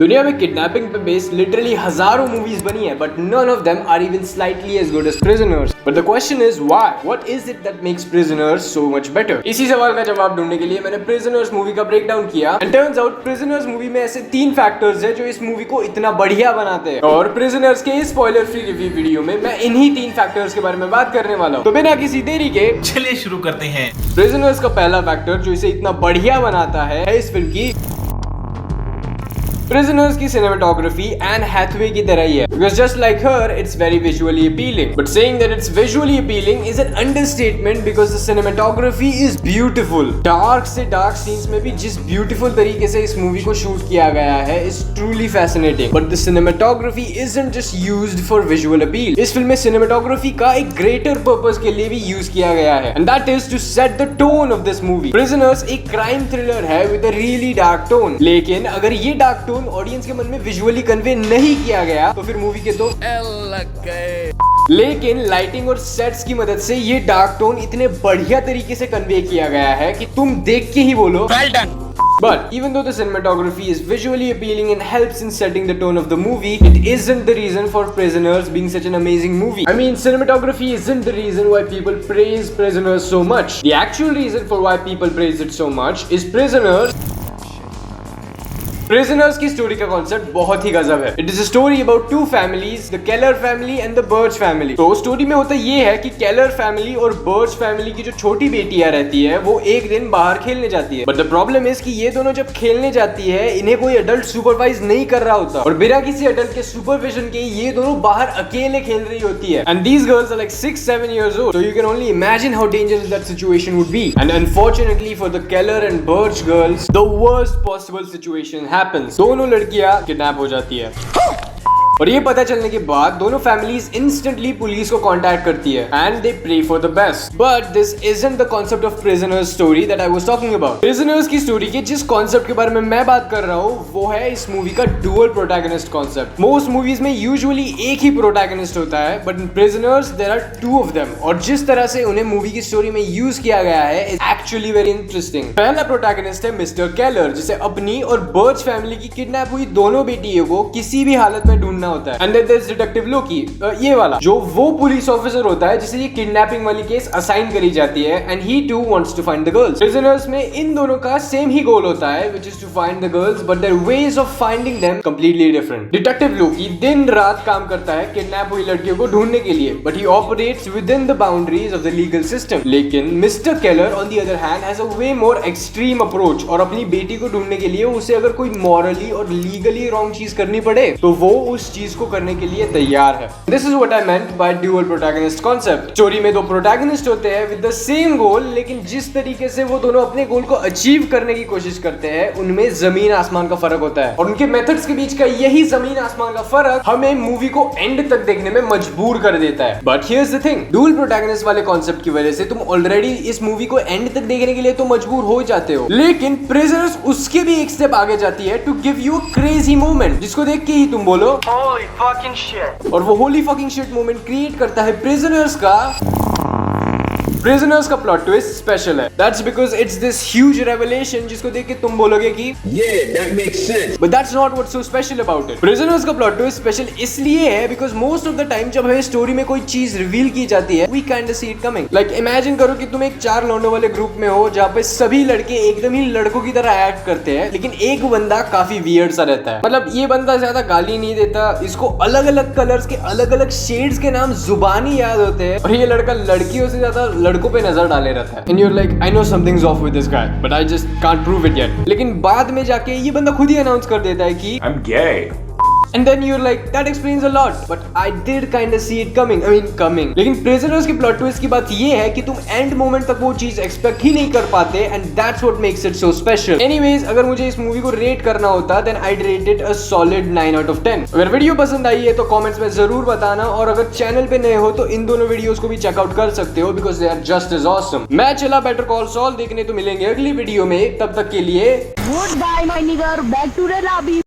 दुनिया में किडनैपिंग पे बेस्ड लिटरली हजारों मूवीज बनी है, but none of them are even slightly as good as Prisoners. But the question is why? What is it that makes Prisoners so much better? इसी सवाल का जवाब ढूंढने के लिए मैंने प्रिजनर्स मूवी का ब्रेकडाउन किया and turns out Prisoners movie में ऐसे 3 फैक्टर्स है जो इस मूवी को इतना बढ़िया बनाते हैं। और प्रिजनर्स के इस स्पॉइलर फ्री रिव्यू वीडियो में मैं इन्हीं 3 फैक्टर्स के बारे में बात करने वाला हूँ। तो बिना किसी देरी के चलिए शुरू करते हैं। प्रिजनर्स का पहला फैक्टर जो इसे इतना बढ़िया बनाता है इस फिल्म की प्रिजनर्स की सिनेमेटोग्राफी एन हैथवे की तरह ही है, because just like her, it's very visually appealing. But saying that it's visually appealing is an understatement because the cinematography is beautiful. Dark से dark scenes में भी जिस beautiful तरीके से इस मूवी को शूट किया गया है is truly fascinating. But the cinematography isn't just used for visual appeal. इस फिल्म में cinematography का एक greater purpose के लिए भी यूज किया गया है, and that is to set the tone of this movie. Prisoners एक crime thriller है with a really dark tone. लेकिन अगर ये dark tone ऑडियंस के मन में विजुअली कन्वे नहीं किया गया तो फिर मूवी के तो लग गए। लेकिन लाइटिंग और सेट्स की मदद से ये डार्क टोन इतने बढ़िया तरीके से कन्वे किया गया है कि तुम देख के ही बोलो well done. But even though the cinematography is visually appealing and helps in setting the tone of the movie, it isn't the reason for Prisoners being such an amazing movie. I mean, cinematography isn't the reason why people praise Prisoners so much. The actual reason for why people praise it so much is Prisoners की story का concept बहुत ही गजब है। It is a story about 2 families, the Keller family and the birch family. तो story में होता ये है कि केलर फैमिली और बर्च फैमिली की जो छोटी बेटियां रहती है वो एक दिन बाहर खेलने जाती है। बट द प्रॉब्लम इज कि ये दोनों जब खेलने जाती है इन्हें कोई अडल्ट सुपरवाइज नहीं कर रहा होता और बिना किसी अडल्ट के सुपरविजन के ये दोनों बाहर अकेले खेल रही होती है। And these girls are like 6-7 years old, so you can only imagine how dangerous that situation would be. And unfortunately for the Keller and Birch girls, the worst possible situation happens. दोनों लड़कियां kidnap हो जाती है और ये पता चलने के बाद दोनों फैमिलीज इंस्टेंटली पुलिस को कांटेक्ट करती है and they pray for the best. But this isn't the concept of Prisoners story that I was talking about. Prisoners की स्टोरी के जिस कांसेप्ट के बारे में मैं बात कर रहा हूँ वो है इस मूवी का dual protagonist concept. Most movies में यूजुअली एक ही प्रोटैगनिस्ट होता है, but in Prisoners there are 2 of them और जिस तरह से उन्हें मूवी की स्टोरी में यूज किया गया है इज एक्चुअली वेरी इंटरेस्टिंग। पहला प्रोटैगनिस्ट है मिस्टर केलर, जिसे अपनी और बर्च फैमिली की किडनैप हुई दोनों बेटियों को किसी भी हालत में ढूंढना होता है। एंड देयर इज डिटेक्टिव लोकी, ये वाला जो वो पुलिस ऑफिसर होता है जिसे ये किडनैपिंग वाली केस असाइन करी जाती है and he too wants to find the girls. Prisoners में इन दोनों का सेम ही गोल होता है which is to find the girls, but their ways of finding them completely different. Detective Loki दिन रात काम करता है किडनैप हुई लड़कियों को ढूंढने के लिए, but he operates within the boundaries of the legal system. लेकिन mister Keller on the other hand has a way more extreme approach और अपनी बेटी को ढूंढने के लिए उसे अगर कोई मॉरली और लीगली रॉन्ग चीज करनी पड़े तो वो उस चीज को करने के लिए तैयार है। This is what I meant by dual protagonist concept. Story में 2 प्रोटैगनिस्ट होते हैं with the same goal, लेकिन जिस तरीके से वो दोनों अपने गोल को अचीव करने की कोशिश करते हैं उनमें जमीन आसमान का फर्क होता है और उनके मेथड्स के बीच का यही जमीन आसमान का फर्क हमें मूवी को एंड तक देखने में मजबूर कर देता है। But here's the thing, dual protagonist वाले कॉन्सेप्ट की वजह से तुम ऑलरेडी इस मूवी को एंड तक देखने के लिए तो मजबूर हो जाते हो, लेकिन प्रिजनर्स उसके भी एक स्टेप आगे जाती है to give you a crazy moment जिसको देख के ही तुम बोलो Holy fucking shit! और वो Holi fucking shit moment create करता है प्रिजनर्स का प्लॉट ट्विस्ट स्पेशल है। That's because it's this huge revelation जिसको देख के तुम बोलोगे कि that makes sense. But that's not what's so special about it. Prisoners का प्लॉट ट्विस्ट स्पेशल इसलिए है because most of the time जब हमें स्टोरी में कोई चीज रिवील की जाती है we kind of see it coming. Like imagine करो कि तुम एक 4 लौंडों वाले ग्रुप में हो जहाँ पे सभी लड़के एकदम ही लड़कों की तरह एक्ट करते हैं, लेकिन एक बंदा काफी वियर्ड सा रहता है। मतलब ये बंदा ज्यादा गाली नहीं देता, इसको अलग अलग कलर्स के अलग अलग शेड्स के नाम जुबानी याद होते हैं और ये लड़का लड़कियों से ज्यादा लड़कों पे नजर डाले रहता है। And you're like, I know something's off with this guy, but I just can't prove it yet. लेकिन बाद में जाके ये बंदा खुद ही अनाउंस कर देता है कि I'm gay. And then you're like, that explains a lot, but I did kind of see it coming. I mean, coming. लेकिन Prisoners की plot twist की बात ये है कि तुम end moment तक वो चीज expect ही नहीं कर पाते, and that's what makes it so special. Anyways, अगर मुझे इस मूवी को रेट करना होता, then I'd rate it a solid 9 out of 10. अगर वीडियो पसंद आई है तो कमेंट्स में जरूर बताना और अगर चैनल पे नए हो तो इन दोनों वीडियोस को भी चेकआउट कर सकते हो because they are just as awesome. मैं चला बेटर कॉल सॉल देखने, तो मिलेंगे अगली वीडियो में, तब तक के लिए Goodbye my nigger, back to the lobby.